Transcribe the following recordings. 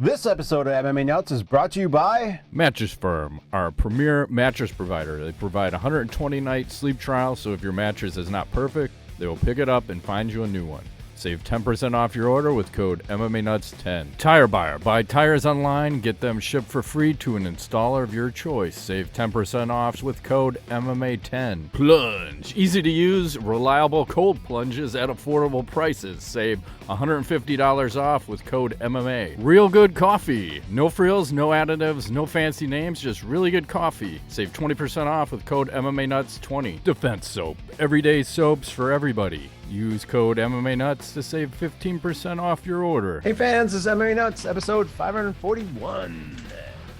This episode of MMA Nuts is brought to you by Mattress Firm, our premier mattress provider. They provide 120-night sleep trial, so if your mattress is not perfect, they will pick it up and find you a new one. Save 10% off your order with code MMANUTS10. Tire Buyer. Buy tires online, get them shipped for free to an installer of your choice. Save 10% off with code MMA10. Plunge. Easy to use, reliable cold plunges at affordable prices. Save $150 off with code MMA. Real good coffee. No frills, no additives, no fancy names, just really good coffee. Save 20% off with code MMANUTS20. Defense Soap. Everyday soaps for everybody. Use code MMANUTS to save 15% off your order. Hey fans, this is MMA Nuts, episode 541.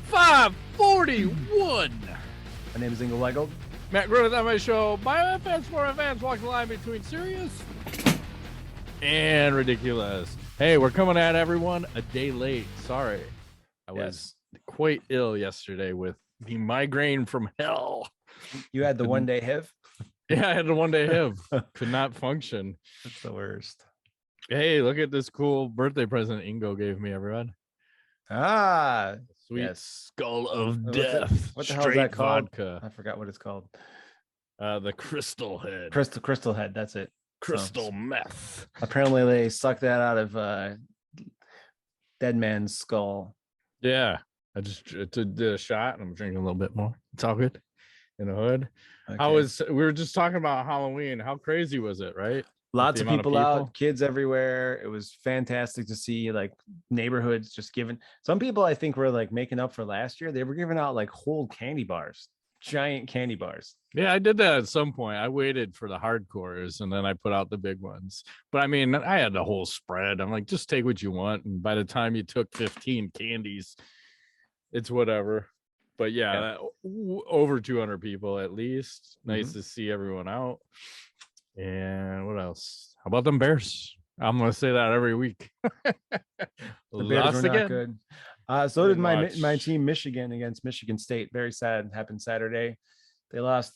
541! My name is Ingo Leggold. Matt Grote on my show. Bio fans, for fans, walk the line between serious and ridiculous. Hey, we're coming at everyone a day late. Sorry. I was quite ill yesterday with the migraine from hell. You had the one-day HIV? Yeah, I had the one-day HIV. Could not function. That's the worst. Hey, look at this cool birthday present Ingo gave me, everyone. Ah, Sweet yes. Skull of Death. What the hell is that called? Vodka. I forgot what it's called. The Crystal Head. Crystal Head, that's it. Crystal meth. Apparently they sucked that out of dead man's skull. Yeah, I just did a shot and I'm drinking a little bit more. It's all good in the hood. Okay. We were just talking about Halloween. How crazy was it, right? Lots of people out, kids everywhere. It was fantastic to see, like, neighborhoods just giving. Some people, I think, were like making up for last year. They were giving out like whole candy bars, giant candy bars. Yeah, I did that at some point. I waited for the hardcores and then I put out the big ones. But I mean, I had the whole spread. I'm like, just take what you want. And by the time you took 15 candies, it's whatever. But yeah. Over 200 people at least. Nice to see everyone out. And what else? How about them Bears? I'm going to say that every week. The Bears were not good. So did my team, Michigan, against Michigan State. Very sad. Happened Saturday. They lost.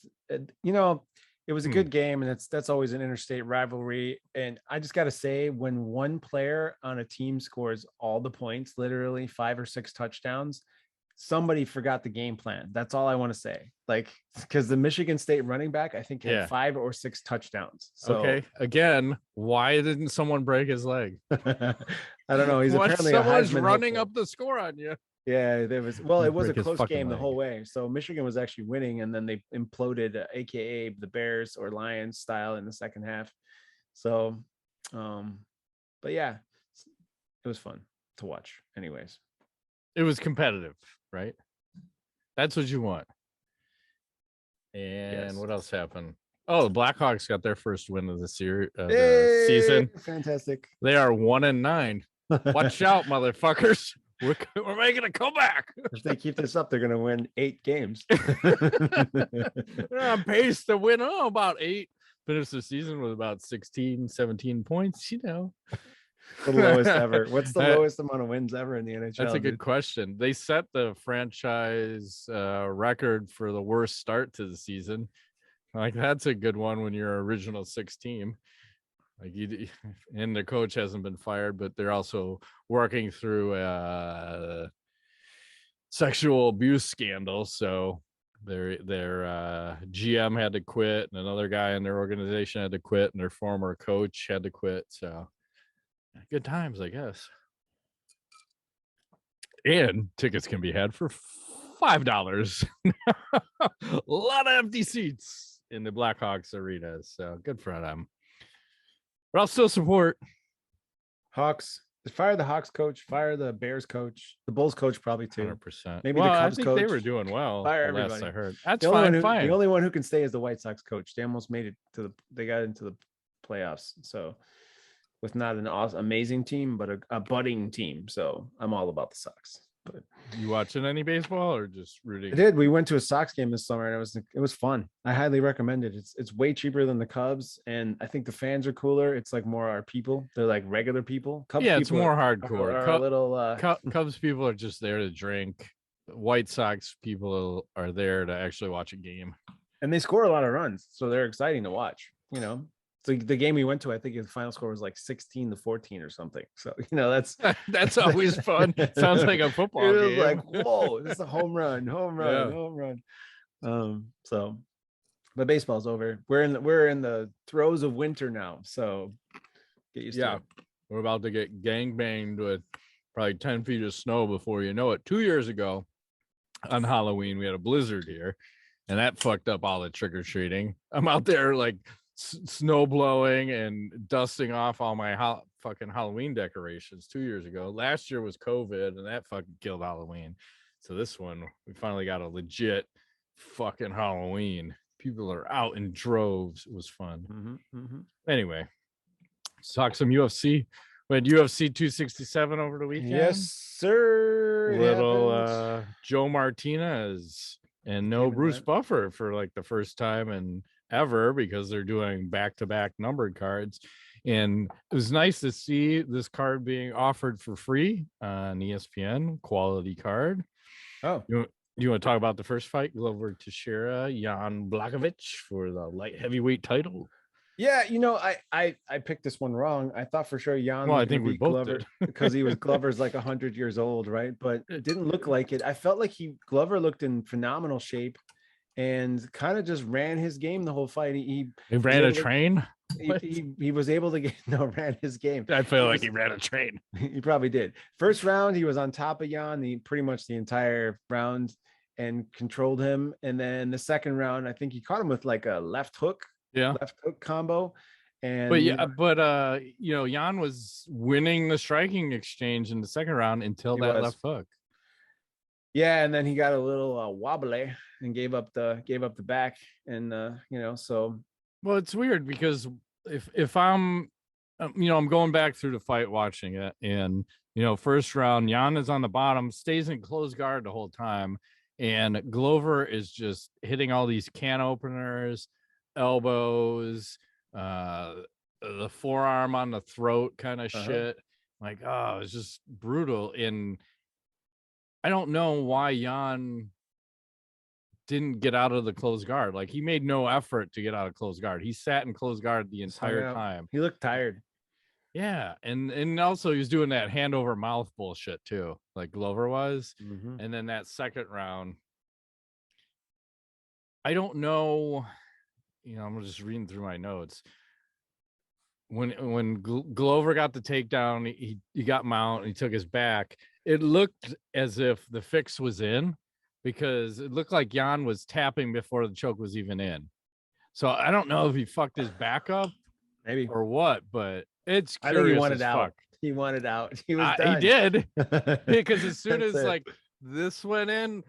You know, it was a good game, and that's always an interstate rivalry. And I just got to say, when one player on a team scores all the points, literally 5 or 6 touchdowns, somebody forgot the game plan. That's all I want to say. Like, because the Michigan State running back, I think, had 5 or 6 touchdowns. So, okay, again, why didn't someone break his leg? I don't know. He's apparently someone's running up the score on you. Yeah, there was. Well, it was a close game the whole way. So Michigan was actually winning, and then they imploded, aka the Bears or Lions style, in the second half. So, but yeah, it was fun to watch. Anyways, it was competitive, right? That's what you want. And what else happened? Oh, the Blackhawks got their first win of the series, the season. Fantastic. They are 1-9. Watch out, motherfuckers. We're making a comeback. If they keep this up, they're going to win 8 games. They're on pace to win about 8. Finish the season with about 16, 17 points, you know. The lowest ever. What's the lowest amount of wins ever in the NHL? That's a good question. They set the franchise record for the worst start to the season. Like, that's a good one when you're original 6 team. Like, and their coach hasn't been fired, but they're also working through a sexual abuse scandal. So their GM had to quit, and another guy in their organization had to quit, and their former coach had to quit. So good times, I guess. And tickets can be had for $5. A lot of empty seats in the Blackhawks arenas. So good for them. But I'll still support Hawks. Fire the Hawks coach. Fire the Bears coach. The Bulls coach probably too. 100%. Maybe the Cubs coach. They were doing well. Fire everybody. I heard. That's fine. The only one who can stay is the White Sox coach. They almost made it to they got into the playoffs. So with not an amazing team, but a budding team. So I'm all about the Sox. But you watching any baseball or just rooting? I did. We went to a Sox game this summer, and it was fun. I highly recommend it. It's way cheaper than the Cubs, and I think the fans are cooler. It's like more our people. They're like regular people. Cubs people it's more hardcore. Are Cubs people are just there to drink. White Sox people are there to actually watch a game, and they score a lot of runs, so they're exciting to watch. You know, So the game we went to, I think the final score was like 16-14 or something. So, that's always fun. Sounds like a football game. It was like, whoa, this is a home run. So, but baseball's over. We're in the throes of winter now. So get used to it. We're about to get gangbanged with probably 10 feet of snow before you know it. 2 years ago on Halloween, we had a blizzard here, and that fucked up all the trick-or-treating. I'm out there like snow blowing and dusting off all my fucking Halloween decorations 2 years ago. Last year was COVID, and that fucking killed Halloween. So this one, we finally got a legit fucking Halloween. People are out in droves. It was fun. Anyway, let's talk some UFC. We had UFC 267 over the weekend. Yes, sir. Little Joe Martinez and no Bruce Buffer for like the first time and ever, because they're doing back-to-back numbered cards. And it was nice to see this card being offered for free on ESPN, quality card. Oh, you want to talk about the first fight, Glover Teixeira, Jan Blachowicz for the light heavyweight title? Yeah, I picked this one wrong. I thought for sure Jan. Well, I think we both Glover did. because Glover's like 100 years old, right? But it didn't look like it. I felt like Glover looked in phenomenal shape and kind of just ran his game the whole fight. He ran a train. He was able to ran his game. I feel like he ran a train. He probably did. First round, he was on top of Jan pretty much the entire round and controlled him. And then the second round, I think he caught him with like a left hook combo. And Jan was winning the striking exchange in the second round until that left hook. Yeah, and then he got a little wobbly and gave up the back, and so. Well, it's weird because if I'm I'm going back through the fight watching it, and first round Jan is on the bottom, stays in closed guard the whole time, and Glover is just hitting all these can openers, elbows, the forearm on the throat kind of shit. Like, oh, it's just brutal. And I don't know why Jan didn't get out of the closed guard. Like, he made no effort to get out of closed guard. He sat in closed guard the entire time. He looked tired. Yeah, and also he was doing that hand over mouth bullshit too, like Glover was. And then that second round, I don't know. I'm just reading through my notes. When Glover got the takedown, he got mount, he took his back. It looked as if the fix was in, because it looked like Jan was tapping before the choke was even in. So I don't know if he fucked his back up, maybe, or what, but it's curious. I think he wanted out. He wanted out. He was done. He did, because as soon as like this went in,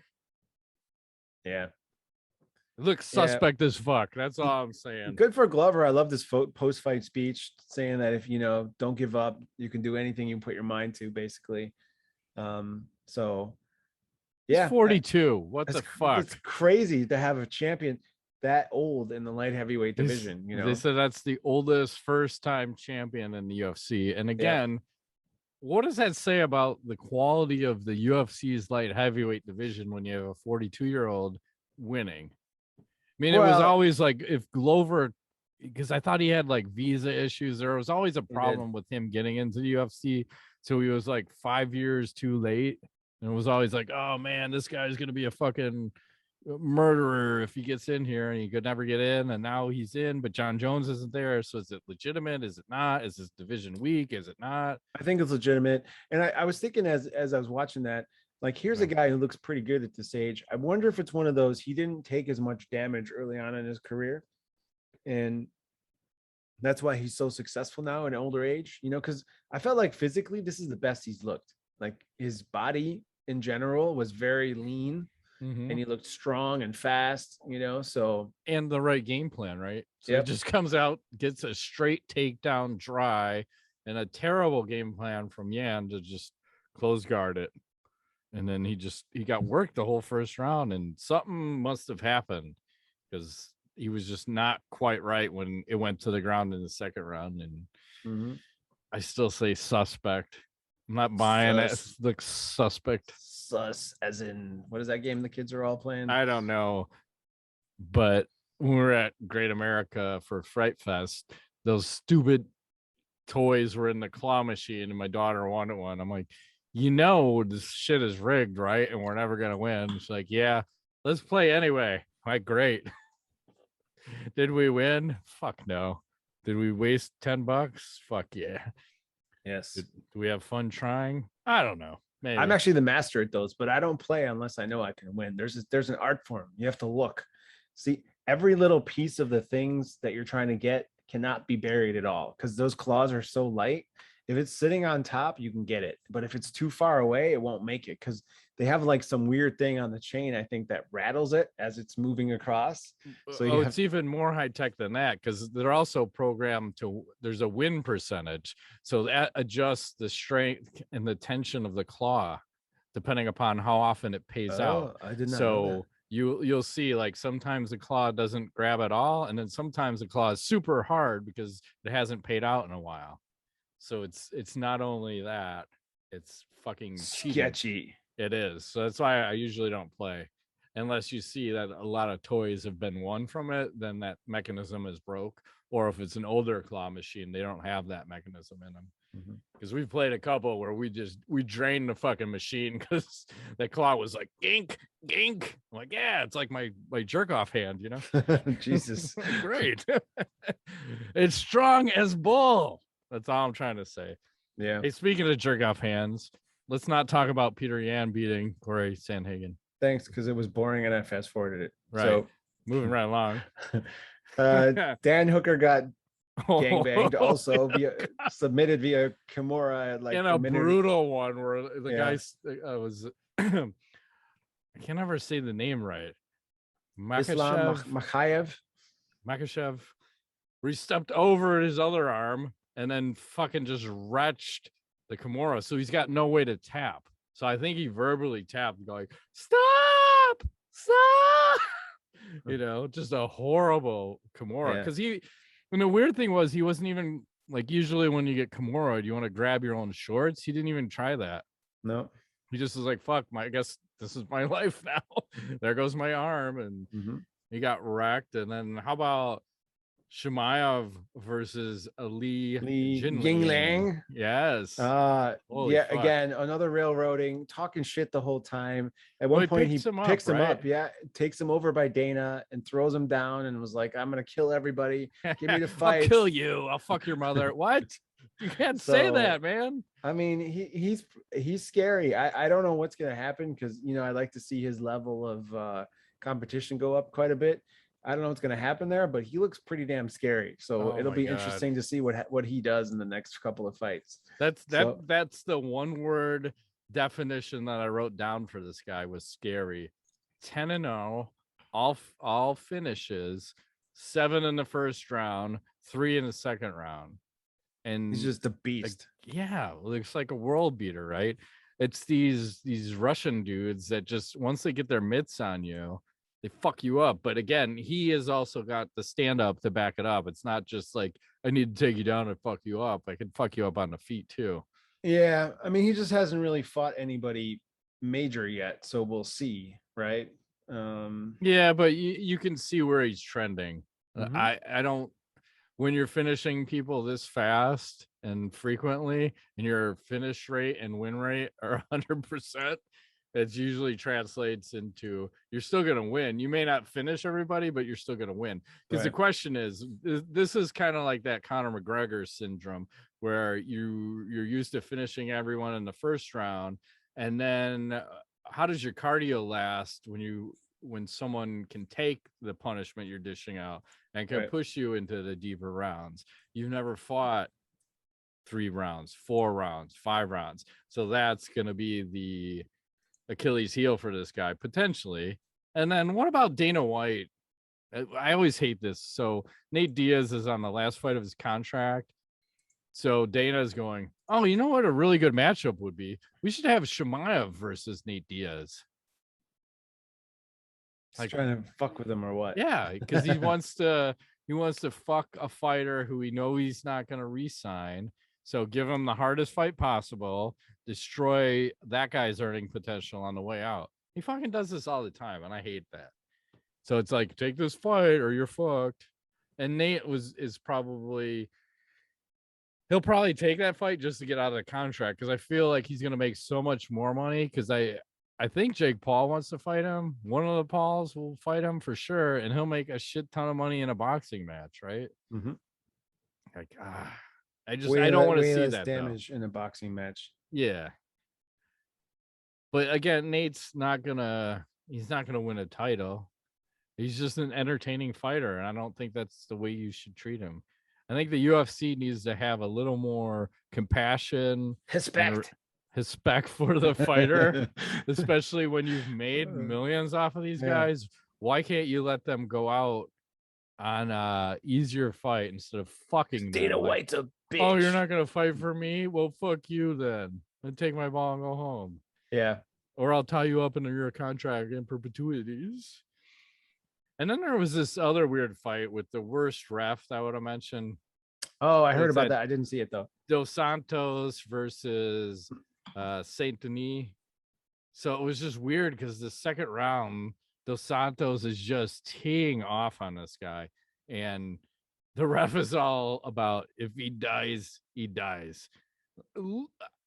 it looks suspect as fuck. That's all I'm saying. Good for Glover. I love this post-fight speech saying that if don't give up, you can do anything you put your mind to, basically. So yeah, he's 42. What the fuck? It's crazy to have a champion that old in the light heavyweight division. They said that's the oldest first-time champion in the UFC. And again, what does that say about the quality of the UFC's light heavyweight division when you have a 42-year-old winning? I mean, it was always like, if Glover, because I thought he had like visa issues, there was always a problem with him getting into the UFC. So he was like 5 years too late. And it was always like, oh man, this guy's going to be a fucking murderer if he gets in here, and he could never get in. And now he's in, but Jon Jones isn't there. So is it legitimate? Is it not? Is this division weak? Is it not? I think it's legitimate. And I was thinking as I was watching that, like, here's a guy who looks pretty good at this age. I wonder if it's one of those, he didn't take as much damage early on in his career, and that's why he's so successful now in older age, because I felt like physically this is the best he's looked. Like, his body in general was very lean, and he looked strong and fast, so. And the right game plan, right? So it just comes out, gets a straight takedown dry, and a terrible game plan from Jan to just close guard it. And then he got worked the whole first round, and something must have happened, because he was just not quite right when it went to the ground in the second round. And I still say suspect. I'm not buying it. It looks suspect. Sus, as in, what is that game the kids are all playing? I don't know. But when we were at Great America for Fright Fest, those stupid toys were in the claw machine and my daughter wanted one. I'm like, this shit is rigged, right? And we're never gonna win. She's like, yeah, let's play anyway. I'm like, great. Did we win? Fuck no. Did we waste $10? Fuck yeah. Yes. Do we have fun trying? I don't know. Maybe. I'm actually the master at those, but I don't play unless I know I can win. There's an art form. You have to look. See, every little piece of the things that you're trying to get cannot be buried at all because those claws are so light. If it's sitting on top, you can get it. But if it's too far away, it won't make it because they have like some weird thing on the chain, I think, that rattles it as it's moving across. So it's even more high tech than that because they're also programmed there's a win percentage. So that adjusts the strength and the tension of the claw depending upon how often it pays out. I did not know that. You'll see like sometimes the claw doesn't grab at all. And then sometimes the claw is super hard because it hasn't paid out in a while. So it's not only that, it's fucking sketchy. Cheating. It is. So that's why I usually don't play unless you see that a lot of toys have been won from it. Then that mechanism is broke. Or if it's an older claw machine, they don't have that mechanism in them. Because we've played a couple where we drained the fucking machine because the claw was like gink. I'm like, yeah, it's like my jerk off hand, you know. Jesus. Great. It's strong as bull. That's all I'm trying to say. Yeah. Hey, speaking of jerk off hands, let's not talk about Peter Yan beating Corey Sandhagen. Thanks, because it was boring and I fast forwarded it. Right. So moving right along. Dan Hooker got gangbanged also submitted via Kimura at like in a brutal one where the guy was I can never say the name right. Makhachev, where he stepped over his other arm and then fucking just wretched the Kimura. So he's got no way to tap. So I think he verbally tapped going, stop. You know, just a horrible Kimura. Because and the weird thing was he wasn't even like usually when you get Kimura, you want to grab your own shorts. He didn't even try that. No. He just was like, fuck, I guess this is my life now. There goes my arm. And he got wrecked. And then how about Chimaev versus Jingliang? Yes. Again, another railroading, talking shit the whole time. At one point, he picks him up. Yeah, takes him over by Dana and throws him down and was like, I'm going to kill everybody. Give me the fight. I'll kill you. I'll fuck your mother. What? You can't say that, man. I mean, he's scary. I don't know what's going to happen because, you know, I like to see his level of competition go up quite a bit. I don't know what's going to happen there, but he looks pretty damn scary. So it'll be interesting to see what he does in the next couple of fights. That's the one word definition that I wrote down for this guy was scary. 10-0, all finishes, 7 in the first round, 3 in the second round. And he's just a beast. Looks like a world beater, right? It's these Russian dudes that just once they get their mitts on you, they fuck you up. But again, he has also got the stand up to back it up. It's not just like I need to take you down and fuck you up. I can fuck you up on the feet too. Yeah, I mean, he just hasn't really fought anybody major yet, so we'll see, right? Yeah, but you can see where he's trending. I don't. When you're finishing people this fast and frequently, and your finish rate and win rate are 100%. It usually translates into you're still going to win. You may not finish everybody, but you're still going to win. Because the question is, this is kind of like that Conor McGregor syndrome where you're used to finishing everyone in the first round. And then how does your cardio last when someone can take the punishment you're dishing out and can push you into the deeper rounds? You've never fought 3 rounds, 4 rounds, 5 rounds. So that's going to be the Achilles heel for this guy potentially. And then what about Dana White? I always hate this. So Nate Diaz is on the last fight of his contract. So Dana is going, oh, you know what a really good matchup would be? We should have Chimaev versus Nate Diaz. Like trying to fuck with him or what? Yeah, because he wants to fuck a fighter who he knows he's not going to re-sign. So give him the hardest fight possible, destroy that guy's earning potential on the way out. He fucking does this all the time, and I hate that. So it's like, take this fight or you're fucked. And Nate is probably, he'll probably take that fight just to get out of the contract, because I feel like he's gonna make so much more money. Because I think Jake Paul wants to fight him. One of the Pauls will fight him for sure, and he'll make a shit ton of money in a boxing match, right? Mm-hmm. Like, I don't want to see that damage in a boxing match. Yeah. But again, Nate's he's not gonna win a title. He's just an entertaining fighter, and I don't think that's the way you should treat him. I think the UFC needs to have a little more compassion, respect for the fighter, especially when you've made millions off of these guys. Why can't you let them go out on a easier fight instead of fucking Dana White's a bitch. Oh, you're not gonna fight for me? Well, fuck you then. And take my ball and go home. Yeah. Or I'll tie you up in your contract in perpetuities. And then there was this other weird fight with the worst ref that I would have mentioned. Oh, I heard about that. I didn't see it though. Dos Santos versus Saint Denis. So it was just weird because the second round, Dos Santos is just teeing off on this guy. And the ref is all about, if he dies, he dies.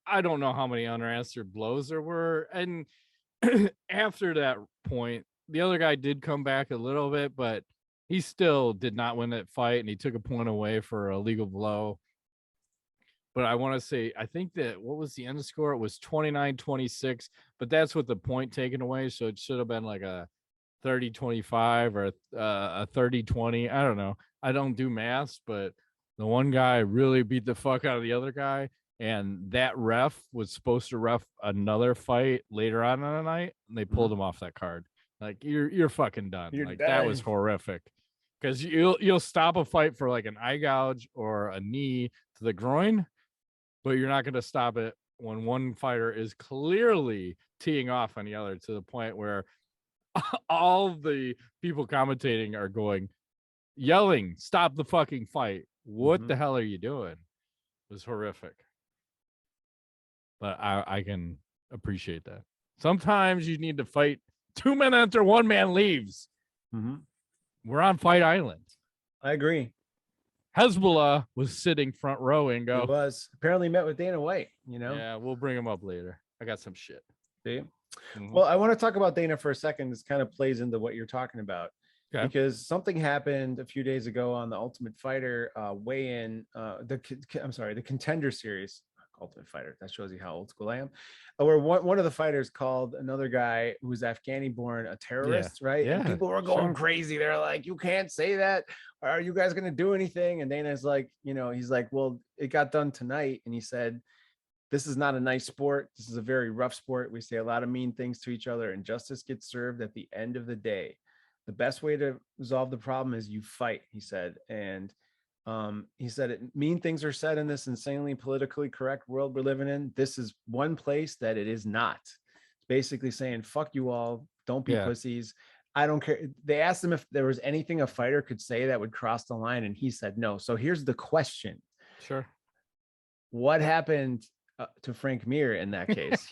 I don't know how many unanswered blows there were. And after that point, the other guy did come back a little bit, but he still did not win that fight, and he took a point away for a legal blow. But I want to say, I think that, what was the end score? It was 29-26, but that's with the point taken away, so it should have been like a 30-25 or a 30-20. I don't know. I don't do maths, but the one guy really beat the fuck out of the other guy, and that ref was supposed to ref another fight later on in the night, and they pulled him off that card. Like, you're fucking done. Like, that was horrific. Because you'll stop a fight for like an eye gouge or a knee to the groin, but you're not going to stop it when one fighter is clearly teeing off on the other, to the point where all the people commentating are yelling, stop the fucking fight. What the hell are you doing? It was horrific. But I can appreciate that. Sometimes you need to fight 2 men after 1 man leaves. We're on Fight Island. I agree. Hasbulla was sitting front row, Ingo. He was. Apparently met with Dana White, you know? Yeah, we'll bring him up later. I got some shit. See? Well, I want to talk about Dana for a second. This kind of plays into what you're talking about. Okay. Because something happened a few days ago on the Ultimate Fighter weigh-in, the Contender Series. Ultimate Fighter. That shows you how old school I am. Where one of the fighters called another guy who was Afghani born a terrorist, right? Yeah. And people were going crazy. They're like, you can't say that. Are you guys going to do anything? And Dana's like, he's like, well, it got done tonight. And he said, this is not a nice sport. This is a very rough sport. We say a lot of mean things to each other, and justice gets served at the end of the day. The best way to resolve the problem is you fight, he said. And he said mean things are said in this insanely politically correct world we're living in. This is one place that it is not. It's basically saying, fuck you all. Don't be pussies. I don't care. They asked him if there was anything a fighter could say that would cross the line, and he said no. So here's the question. Sure. What happened to Frank Mir in that case?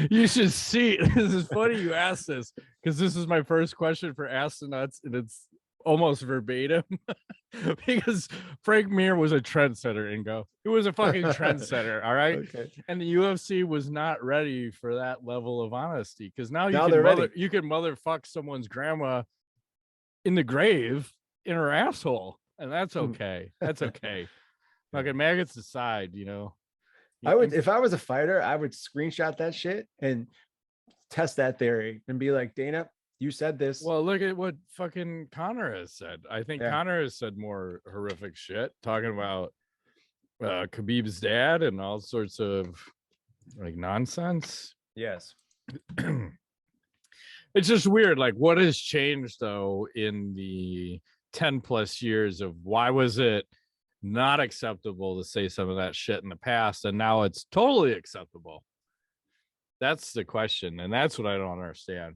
You should see. This is funny you asked this, because this is my first question for AskTheNuts, and it's almost verbatim. Because Frank Mir was a trendsetter, Ingo. He was a fucking trendsetter, all right? Okay. And the UFC was not ready for that level of honesty, because now you can motherfuck someone's grandma in the grave in her asshole, and that's okay. That's okay. Fucking maggots aside, I would, if I was a fighter, I would screenshot that shit and test that theory and be like, Dana, you said this. Well, look at what fucking Connor has said. I think Connor has said more horrific shit, talking about Khabib's dad and all sorts of like nonsense. Yes. It's just weird. Like, what has changed though in the 10 plus years of why was it not acceptable to say some of that shit in the past, and now it's totally acceptable? That's the question, and that's what I don't understand.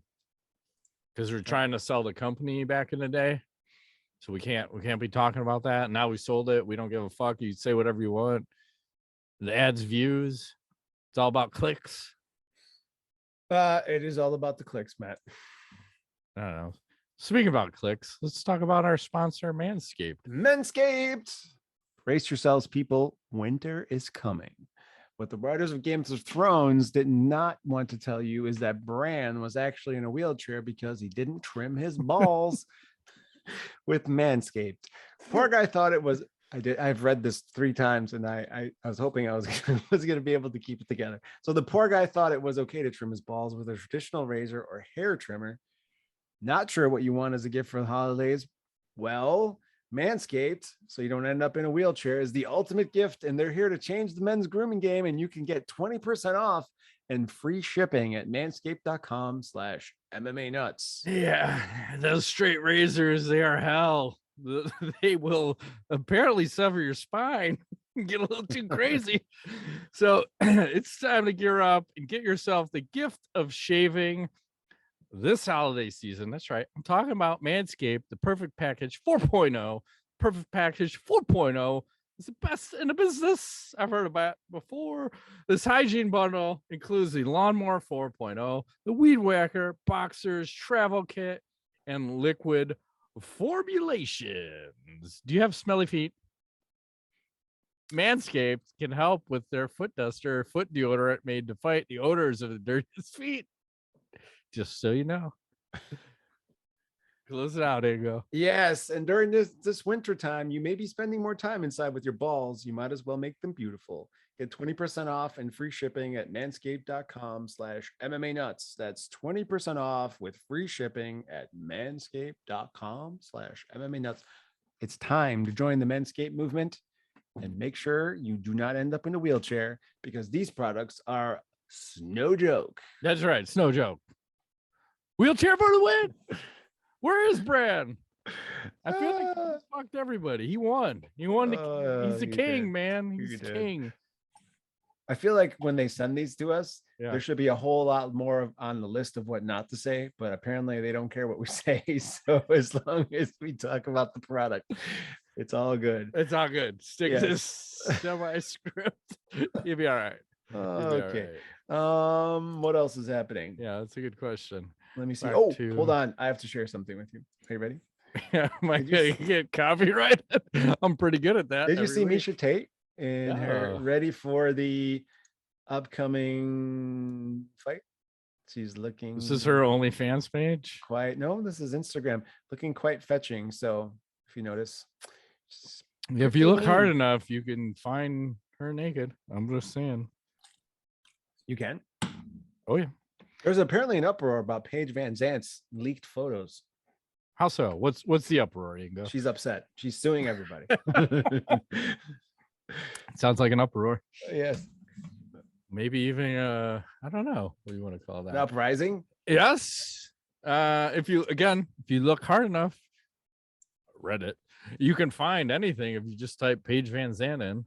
Because we're trying to sell the company back in the day, so we can't be talking about that. Now we sold it. We don't give a fuck. You say whatever you want. The ads, views. It's all about clicks. It is all about the clicks, Matt. I don't know. Speaking about clicks, let's talk about our sponsor, Manscaped. Manscaped! Brace yourselves, people. Winter is coming. What the writers of Game of Thrones did not want to tell you is that Bran was actually in a wheelchair because he didn't trim his balls with Manscaped. Poor guy thought it was. I've read this 3 times, and I was hoping I was going to be able to keep it together. So the poor guy thought it was okay to trim his balls with a traditional razor or hair trimmer. Not sure what you want as a gift for the holidays. Well, Manscaped, so you don't end up in a wheelchair, is the ultimate gift, and they're here to change the men's grooming game, and you can get 20% off and free shipping at manscaped.com/MMA-nuts. Yeah, those straight razors, they are hell. They will apparently sever your spine and get a little too crazy. So it's time to gear up and get yourself the gift of shaving this holiday season. That's right. I'm talking about Manscaped, the Perfect Package 4.0. Perfect Package 4.0 is the best in the business. I've heard about it before. This hygiene bundle includes the Lawnmower 4.0, the Weed Whacker, Boxers, Travel Kit, and Liquid formulations. Do you have smelly feet? Manscaped can help with their foot duster, foot deodorant made to fight the odors of the dirtiest feet. Just so you know. Close it out, Ingo. Yes, and during this winter time, you may be spending more time inside with your balls. You might as well make them beautiful. Get 20% off and free shipping at manscaped.com/MMA-nuts. That's 20% off with free shipping at manscaped.com/MMA-nuts. It's time to join the Manscaped movement and make sure you do not end up in a wheelchair, because these products are no joke. That's right. It's no joke. Wheelchair for the win. Where is Bran? I feel like he fucked everybody. He won. He's the king, man. He's the king. I feel like when they send these to us, there should be a whole lot more on the list of what not to say, but apparently they don't care what we say. So as long as we talk about the product, it's all good. It's all good. Stick to this semi-script. You'll be all right. Okay. All right. What else is happening? Yeah, that's a good question. Let me see. Hold on. I have to share something with you. Are you ready? Yeah, am I gonna get copyrighted? I'm pretty good at that. Did you see Miesha Tate in her ready for the upcoming fight? She's looking. This is her OnlyFans page. No, this is Instagram. Looking quite fetching. So if you notice, if you look hard enough, you can find her naked. I'm just saying. You can. Oh yeah. There's apparently an uproar about Paige Van Zant's leaked photos. How so? What's the uproar, Ingo? She's upset. She's suing everybody. Sounds like an uproar. Yes. Maybe even I don't know what you want to call that. An uprising? Yes. If you look hard enough, Reddit, you can find anything if you just type Paige Van Zant in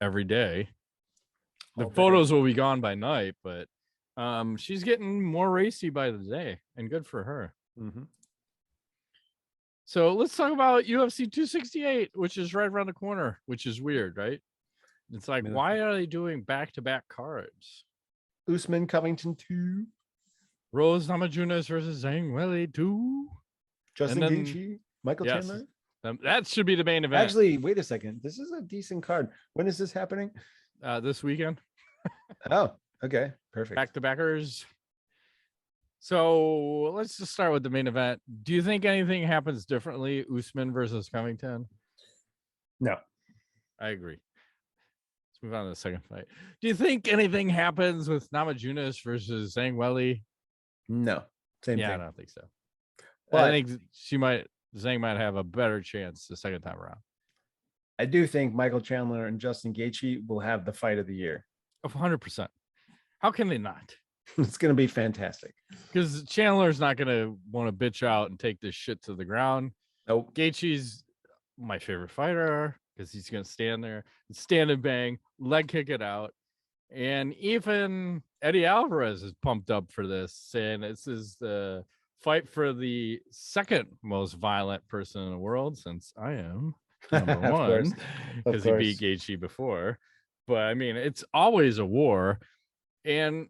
every day. The photos will be gone by night, but she's getting more racy by the day, and good for her. Mm-hmm. So let's talk about UFC 268, which is right around the corner, which is weird, right? It's like, why are they doing back-to-back cards? Usman Covington 2. Rose Namajunas versus Zhang Weili 2. Justin Gaethje, Michael Chandler. That should be the main event. Actually, wait a second. This is a decent card. When is this happening? This weekend. Oh, okay. Perfect. Back-to-backers. So let's just start with the main event. Do you think anything happens differently, Usman versus Covington? No. I agree. Let's move on to the second fight. Do you think anything happens with Namajunas versus Zhang Weili? No. Same thing. I don't think so. But I think Zhang might have a better chance the second time around. I do think Michael Chandler and Justin Gaethje will have the fight of the year. 100%. How can they not? It's going to be fantastic. Because Chandler's not going to want to bitch out and take this shit to the ground. Nope. Gaethje's my favorite fighter because he's going to stand there, stand and bang, leg kick it out. And even Eddie Alvarez is pumped up for this, saying this is the fight for the second most violent person in the world, since I am number one, because he beat Gaethje before. But I mean, it's always a war. And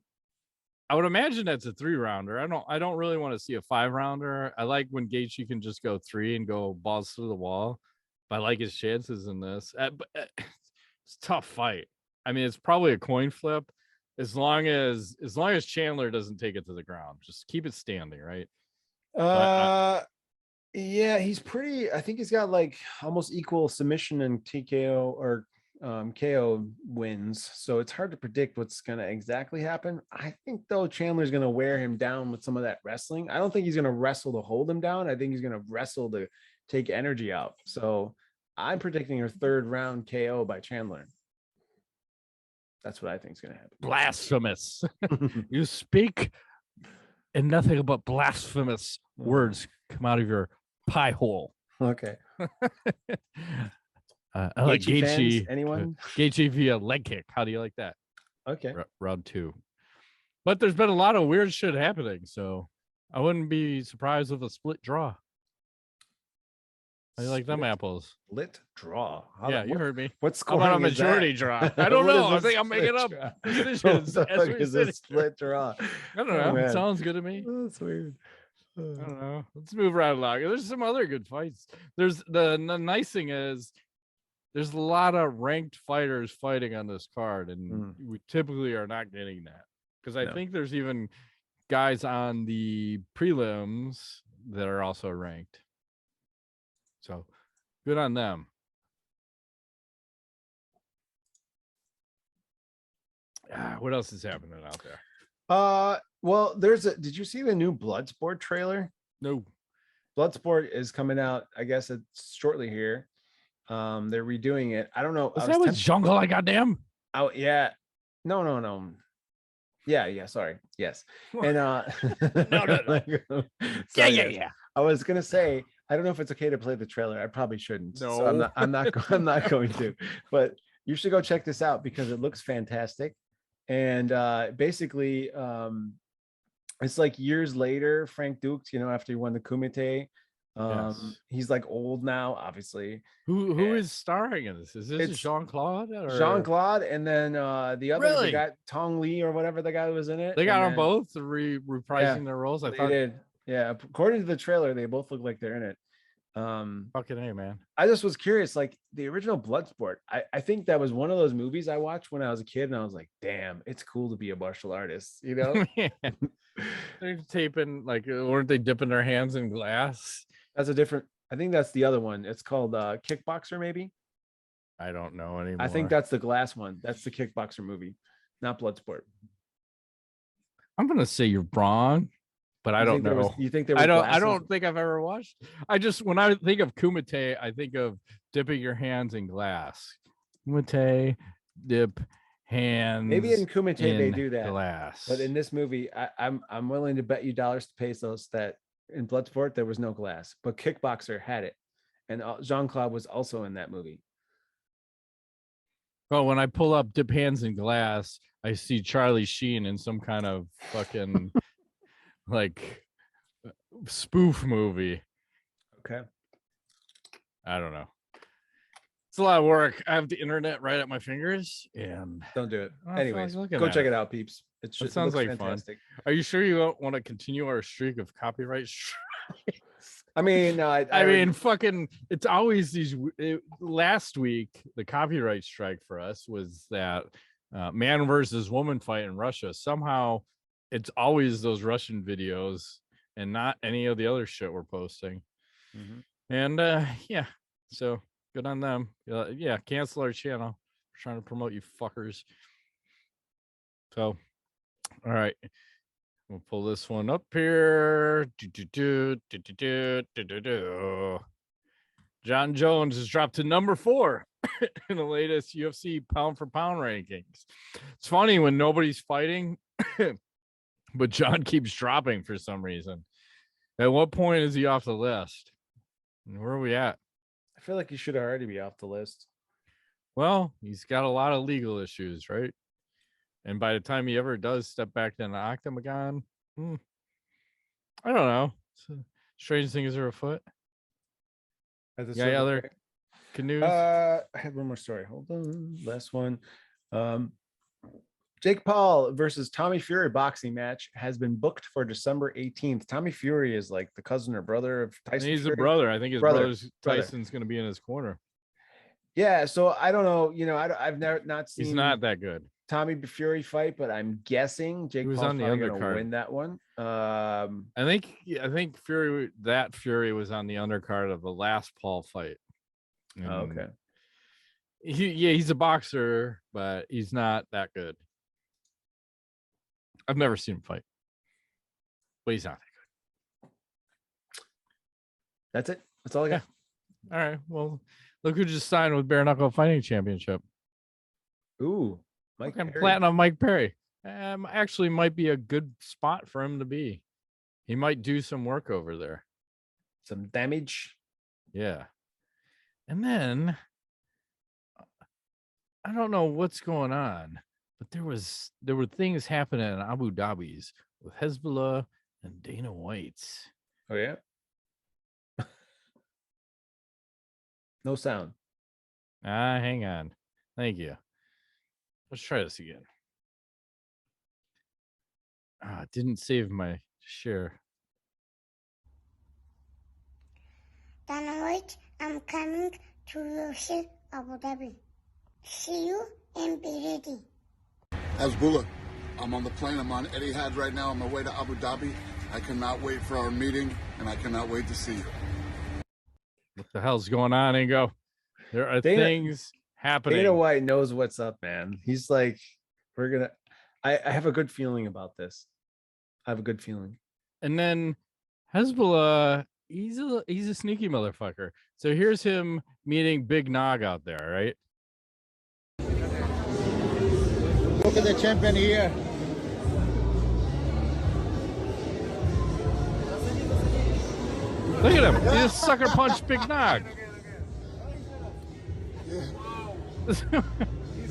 I would imagine that's a 3-rounder. I don't really want to see a 5-rounder. I like when Gaethje can just go 3 and go balls through the wall. But I like his chances in this. But it's a tough fight. I mean, it's probably a coin flip as long as Chandler doesn't take it to the ground. Just keep it standing, right? Yeah, he's pretty. I think he's got like almost equal submission and TKO or KO wins, so it's hard to predict what's going to exactly happen. I think though Chandler's going to wear him down with some of that wrestling. I don't think he's going to wrestle to hold him down. I think he's going to wrestle to take energy out. So I'm predicting a 3rd round KO by Chandler. That's what I think is going to happen. Blasphemous. You speak and nothing but blasphemous words come out of your pie hole. Okay. I like Gaethje. Anyone? Gaethje via leg kick. How do you like that? Okay. Round 2. But there's been a lot of weird shit happening, so I wouldn't be surprised with a split draw. How do you like them apples? Split draw. You heard me. What's How about a majority draw? I don't know. I think I'm making up decisions. Is a split draw? I don't know. It sounds good to me. That's weird. I don't know. Let's move right along. There's some other good fights. There's the nice thing is there's a lot of ranked fighters fighting on this card, and we typically are not getting that because I think there's even guys on the prelims that are also ranked. So good on them. What else is happening out there? Well, did you see the new Bloodsport trailer? No. Bloodsport is coming out, I guess it's shortly here. They're redoing it. I don't know. Is that with Jungle? I goddamn. Oh yeah. No. Yeah. Sorry. Yes. And no. Yeah. I was gonna say, I don't know if it's okay to play the trailer. I probably shouldn't. No. So I'm not going to. But you should go check this out because it looks fantastic. And basically, it's like years later, Frank Dukes, after he won the Kumite, he's like old now, obviously. Who is starring in this? Is this Jean-Claude? Jean-Claude, and then the other the guy, Tong Lee or whatever the guy was in it. They got them both reprising their roles. I thought they did. Yeah, according to the trailer, they both look like they're in it. Fucking A, man. I just was curious, like the original Bloodsport. I think that was one of those movies I watched when I was a kid, and I was like, damn, it's cool to be a martial artist, They're taping, like, weren't they dipping their hands in glass? That's a different. I think that's the other one. It's called Kickboxer, maybe. I don't know anymore. I think that's the glass one. That's the Kickboxer movie, not Bloodsport. I'm gonna say you're wrong. But I don't know. You think there was I don't think I've ever watched. When I think of Kumite, I think of dipping your hands in glass. Kumite, dip hands. Maybe in Kumite they do that. Glass. But in this movie, I'm willing to bet you dollars to pesos that in Bloodsport there was no glass, but Kickboxer had it, and Jean-Claude was also in that movie. Well, when I pull up dip hands in glass, I see Charlie Sheen in some kind of fucking. Like spoof movie. Okay. I don't know. It's a lot of work. I have the internet right at my fingers, and don't do it. Anyways, go check it out, peeps. It sounds like fantastic. Fun. Are you sure you don't want to continue our streak of copyright strikes? I mean, no. I mean, fucking. It's always these. Last week, the copyright strike for us was that man versus woman fight in Russia. Somehow. It's always those Russian videos and not any of the other shit we're posting. And so good on them. Cancel our channel. We're trying to promote you fuckers. So, all right. We'll pull this one up here. Jon Jones has dropped to number 4 in the latest UFC pound for pound rankings. It's funny when nobody's fighting. But Jon keeps dropping for some reason. At what point is he off the list? Where are we at? I feel like he should already be off the list. Well, he's got a lot of legal issues, right? And by the time he ever does step back to an octagon, I don't know. Strange things are afoot. Other canoes? I have one more story. Hold on. Last one. Jake Paul versus Tommy Fury boxing match has been booked for December 18th. Tommy Fury is like the cousin or brother of Tyson. He's Fury. a brother. I think his brother's Tyson's going to be in his corner. Yeah, so I don't know. I've not seen. He's not that good. Tommy Fury fight, but I'm guessing Jake Paul's on the undercard to win that one. I think Fury was on the undercard of the last Paul fight. Okay. He's a boxer, but he's not that good. I've never seen him fight, but he's not that good. That's it. That's all I got. All right. Well, look who just signed with Bare Knuckle Fighting Championship. Ooh, Mike Perry. Platinum Mike Perry. Actually might be a good spot for him to be. He might do some work over there. Some damage. Yeah. And then I don't know what's going on, but there were things happening in Abu Dhabi's with Hasbulla and Dana White's. Oh yeah. No sound. Hang on. Thank you. Let's try this again. Didn't save my share. Dana White, I'm coming to UFC Abu Dhabi. See you and be ready. Hasbulla, I'm on the plane. I'm on Etihad right now on my way to Abu Dhabi. I cannot wait for our meeting, and I cannot wait to see you. What the hell's going on, Ingo? There are things happening. Dana White knows what's up, man. He's like, I have a good feeling about this. I have a good feeling. And then Hasbulla, he's a sneaky motherfucker. So here's him meeting Big Nog out there, right? Look at the champion here. Look at him. He just sucker punched Big Nog.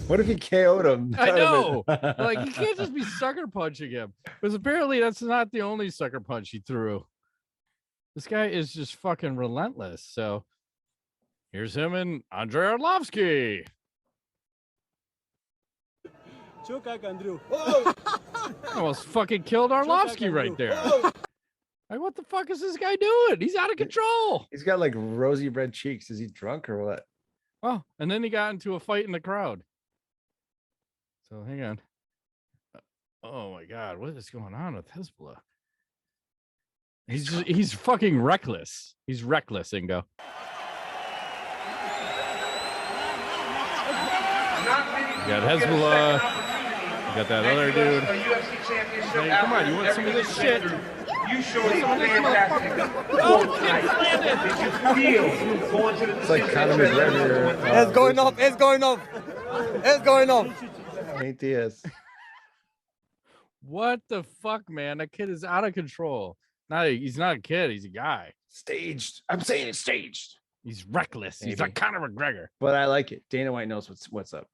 What if he KO'd him? I know. Like, you can't just be sucker punching him. Because apparently that's not the only sucker punch he threw. This guy is just fucking relentless. So here's him and Andrei Arlovsky. Almost fucking killed Arlovsky right there. Like, what the fuck is this guy doing? He's out of control. He's got like rosy red cheeks. Is he drunk or what? Oh, and then he got into a fight in the crowd. So hang on. Oh my God, what is going on with Hasbulla? He's fucking reckless. He's reckless, Ingo. You got Hasbulla. You got that other dude. Hey, come on, you want some of this shit? You show some of this motherfucker. Oh, it's like Conor McGregor. It's going off. It's going off. It's going off. Ain't this? What the fuck, man? That kid is out of control. He's not a kid. He's a guy. Staged. I'm saying it's staged. He's reckless. Maybe. He's like Conor McGregor. But I like it. Dana White knows what's up.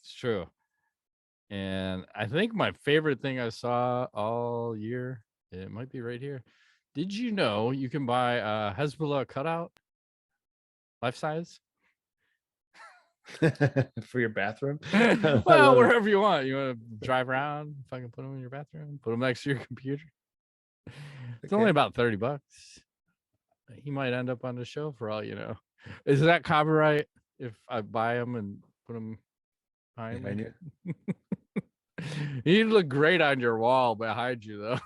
It's true. And I think my favorite thing I saw all year, it might be right here. Did you know you can buy a Hasbulla cutout? Life size? For your bathroom? Well, wherever you want. You want to drive around, fucking put them in your bathroom, put them next to your computer. It's only about $30. He might end up on the show for all you know. Is that copyright if I buy them and put them behind me? He'd look great on your wall behind you, though.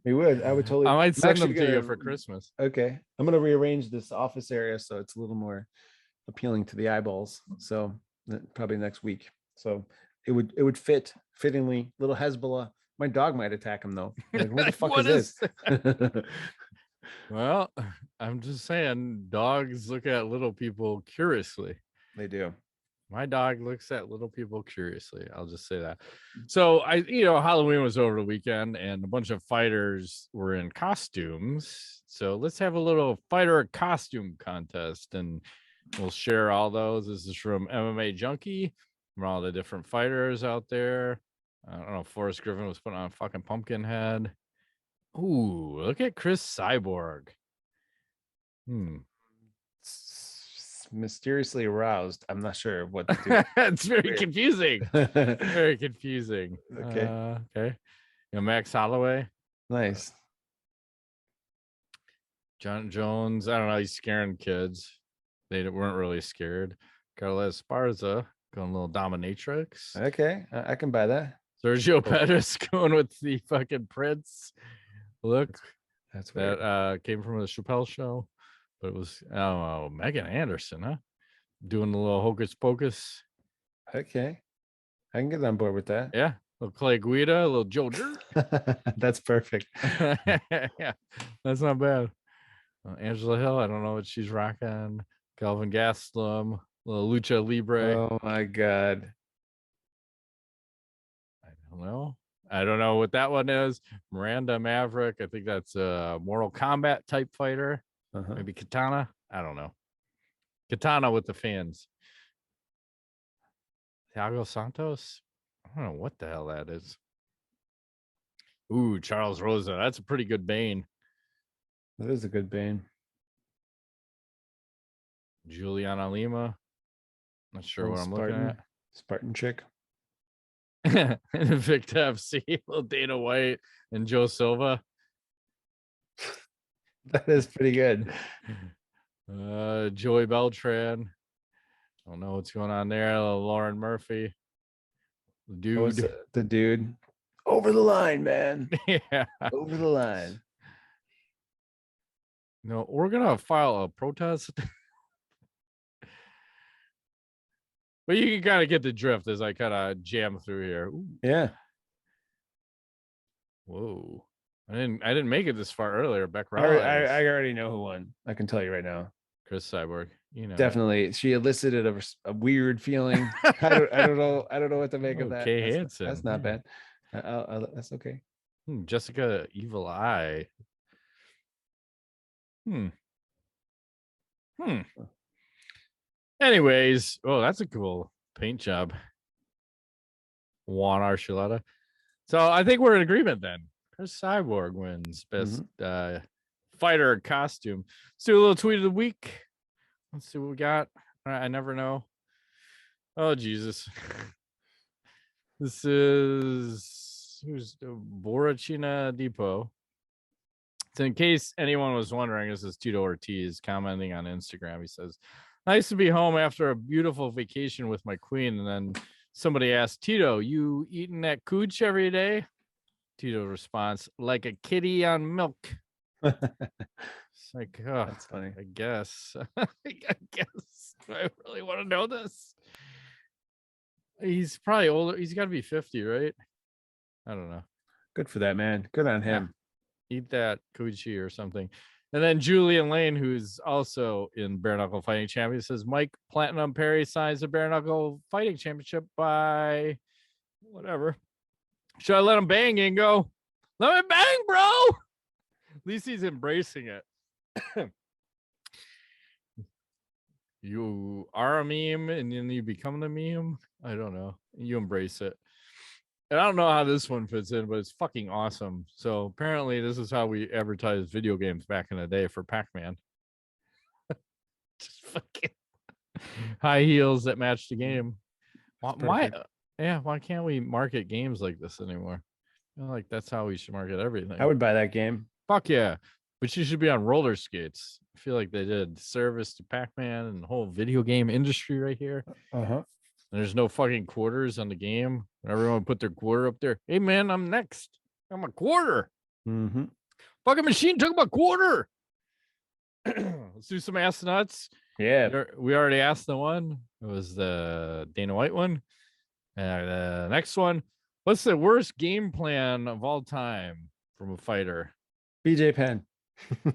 He would. I would totally. I might send them to you for Christmas. Okay. I'm going to rearrange this office area so it's a little more appealing to the eyeballs. So probably next week. So it would fit fittingly. Little Hasbulla. My dog might attack him though. Like, what the fuck is this? Well, I'm just saying, dogs look at little people curiously. They do. My dog looks at little people curiously. I'll just say that. So Halloween was over the weekend and a bunch of fighters were in costumes. So let's have a little fighter costume contest and we'll share all those. This is from MMA Junkie, from all the different fighters out there. I don't know. Forrest Griffin was putting on a fucking pumpkin head. Ooh, look at Chris Cyborg. mysteriously aroused. I'm not sure what to do. It's very confusing. Very confusing. Okay. Okay. Max Holloway. Nice. Jon Jones. I don't know. He's scaring kids. They weren't really scared. Carlos Esparza going a little dominatrix. Okay. I can buy that. Sergio Pettis going with the fucking Prince look. That's weird. That came from the Chappelle show. But it was, Megan Anderson, huh? Doing a little hocus pocus. Okay. I can get on board with that. Yeah. A little Clay Guida, a little Joe Dirt. That's perfect. Yeah. That's not bad. Angela Hill, I don't know what she's rocking. Calvin Gastelum, a little Lucha Libre. Oh my God. I don't know what that one is. Miranda Maverick. I think that's a Mortal Kombat type fighter. Maybe Katana. I don't know. Katana with the fans. Thiago Santos. I don't know what the hell that is. Ooh, Charles Rosa. That's a pretty good Bane. That is a good Bane. Juliana Lima. Not sure what I'm looking at. Spartan chick. Victor FC, little Dana White and Joe Silva. That is pretty good. Joey Beltran. Don't know what's going on there. Lauren Murphy. Dude. The dude. Over the line, man. Yeah. Over the line. No, we're gonna file a protest. But you can kind of get the drift as I kind of jam through here. Ooh. Yeah. Whoa. I didn't make it this far earlier. Beck I already know who won. I can tell you right now. Chris Cyborg. You know. Definitely. She elicited a weird feeling. I don't know what to make of that. Kay Hansen. That's not bad. That's okay. Jessica Evil Eye. Anyways, that's a cool paint job. Juan Archuleta. So I think we're in agreement then. Chris Cyborg wins best fighter costume. Let's do a little tweet of the week. Let's see what we got. I never know. Oh Jesus. This is who's Borachina Depot. So in case anyone was wondering, this is Tito Ortiz commenting on Instagram. He says, "Nice to be home after a beautiful vacation with my queen." And then somebody asked, "Tito, you eating that cooch every day?" Tito responds, "Like a kitty on milk." It's like, oh, that's funny. I guess. I guess. Do I really want to know this? He's probably older. He's got to be 50, right? I don't know. Good for that man. Good on him. Yeah. Eat that coochie or something. And then Julian Lane, who's also in Bare Knuckle Fighting Champion, says Mike Platinum Perry signs the Bare Knuckle Fighting Championship by whatever. Should I let him bang, Ingo? Let me bang, bro. At least he's embracing it. You are a meme and then you become the meme. I don't know. You embrace it. And I don't know how this one fits in, but it's fucking awesome. So apparently this is how we advertised video games back in the day for Pac-Man. Just fucking high heels that match the game. Why can't we market games like this anymore? I feel like that's how we should market everything. I would buy that game. Fuck yeah. But you should be on roller skates. I feel like they did service to Pac-Man and the whole video game industry right here. And there's no fucking quarters on the game. Everyone put their quarter up there. Hey man, I'm next. I'm a quarter. Fucking machine took my quarter. Let's do some AskTheNuts. Yeah. We already asked the one. It was the Dana White one. And the next one. What's the worst game plan of all time from a fighter? BJ Penn.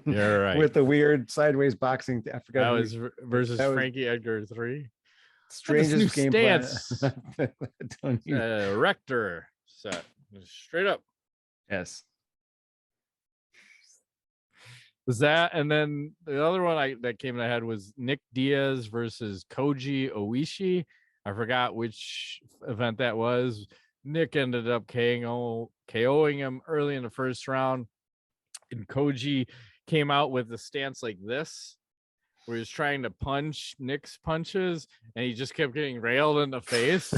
You're right. With the weird sideways boxing. I forgot. That was versus Frankie Edgar 3. Strangest game stance. plan. Rector set. Straight up. Yes. Was that, and then the other one that came in my head was Nick Diaz versus Koji Oishi. I forgot which event that was. Nick ended up KOing him early in the first round, and Koji came out with a stance like this, where he was trying to punch Nick's punches, and he just kept getting railed in the face.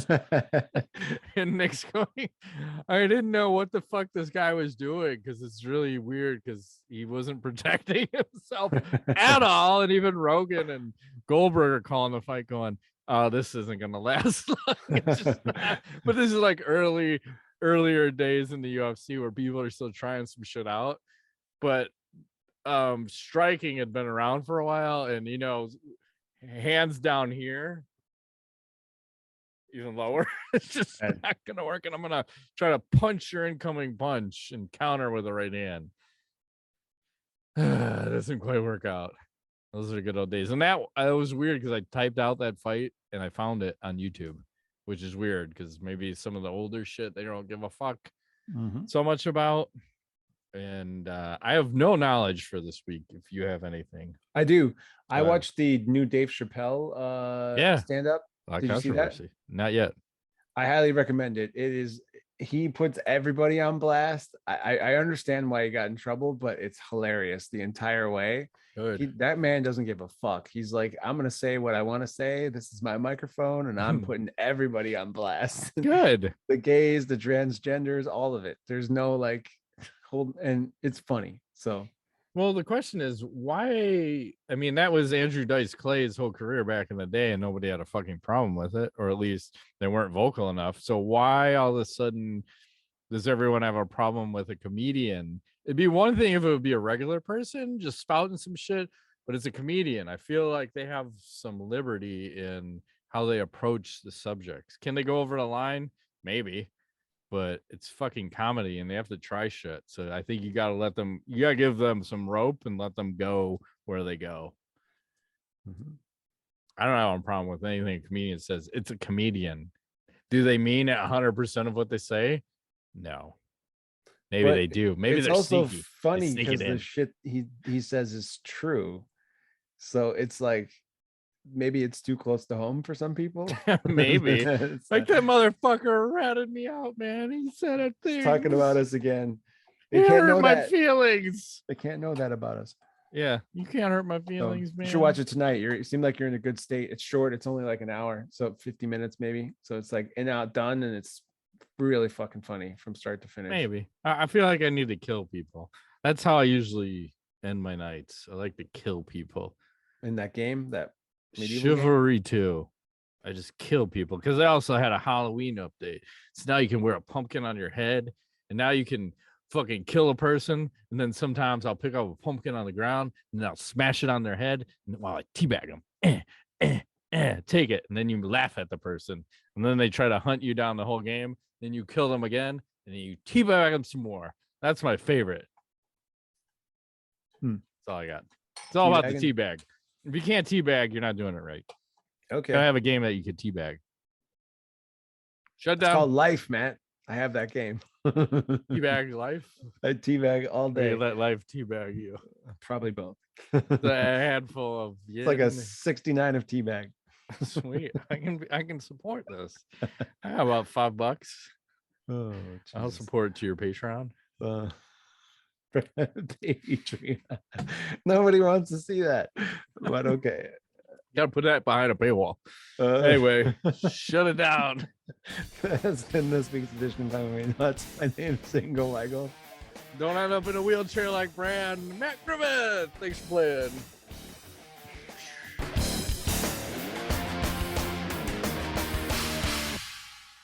And Nick's going, I didn't know what the fuck this guy was doing, because it's really weird because he wasn't protecting himself at all. And even Rogan and Goldberg are calling the fight going, oh, this isn't going to last long. But this is like earlier days in the UFC where people are still trying some shit out. But striking had been around for a while, and you know, hands down here even lower, it's just not gonna work, and I'm gonna try to punch your incoming punch and counter with the right hand. It doesn't quite work out. Those are the good old days. And that was weird because I typed out that fight and I found it on YouTube, which is weird because maybe some of the older shit they don't give a fuck so much about. And I have no knowledge for this week. If you have anything, I do. I watched the new Dave Chappelle stand up. Did you see that? Not yet. I highly recommend it. He puts everybody on blast. I understand why he got in trouble, but it's hilarious the entire way. That man doesn't give a fuck. He's like, I'm gonna say what I want to say. This is my microphone, and I'm putting everybody on blast. Good. The gays, the transgenders, all of it. There's no like and it's funny. So, well, the question is why? I mean, that was Andrew Dice Clay's whole career back in the day, and nobody had a fucking problem with it, or at least they weren't vocal enough. So why all of a sudden does everyone have a problem with a comedian? It'd be one thing if it would be a regular person just spouting some shit, but it's a comedian. I feel like they have some liberty in how they approach the subjects. Can they go over the line? Maybe. But it's fucking comedy and they have to try shit. So I think you got to give them some rope and let them go where they go. I don't have a problem with anything a comedian says. It's a comedian. Do they mean 100% of what they say? No. Maybe they do. Maybe they're also sneaky. Funny because the shit he says is true. So it's like, maybe it's too close to home for some people. Maybe. Like that motherfucker ratted me out, man. He said a thing. Talking about us again. They can't hurt my feelings. They can't know that about us. Yeah, you can't hurt my feelings, man. You should watch it tonight. You seem like you're in a good state. It's short. It's only like an hour, so 50 minutes maybe. So it's like in, out, done, and it's really fucking funny from start to finish. Maybe. I feel like I need to kill people. That's how I usually end my nights. I like to kill people. In that game, that Chivalry 2. I just kill people because they also had a Halloween update. So now you can wear a pumpkin on your head, and now you can fucking kill a person. And then sometimes I'll pick up a pumpkin on the ground and I'll smash it on their head, and while I teabag them, take it, and then you laugh at the person, and then they try to hunt you down the whole game. Then you kill them again, and then you teabag them some more. That's my favorite. That's all I got. It's all about the teabag. If you can't teabag, you're not doing it right. Okay. I have a game that you could teabag. Shut down. It's called Life, Matt. I have that game. Teabag Life? I teabag all day. Let life teabag you. Probably both. It's a handful of It's like a 69 of teabag. Sweet. I can support this. How about $5? Oh, I'll support to your Patreon. Patreon. Nobody wants to see that, but okay. Gotta put that behind a paywall. Anyway, shut it down. That's been this week's edition of MMANUTS. My name's Single Michael. Don't end up in a wheelchair like Brand. Matt Griffith. Thanks for playing.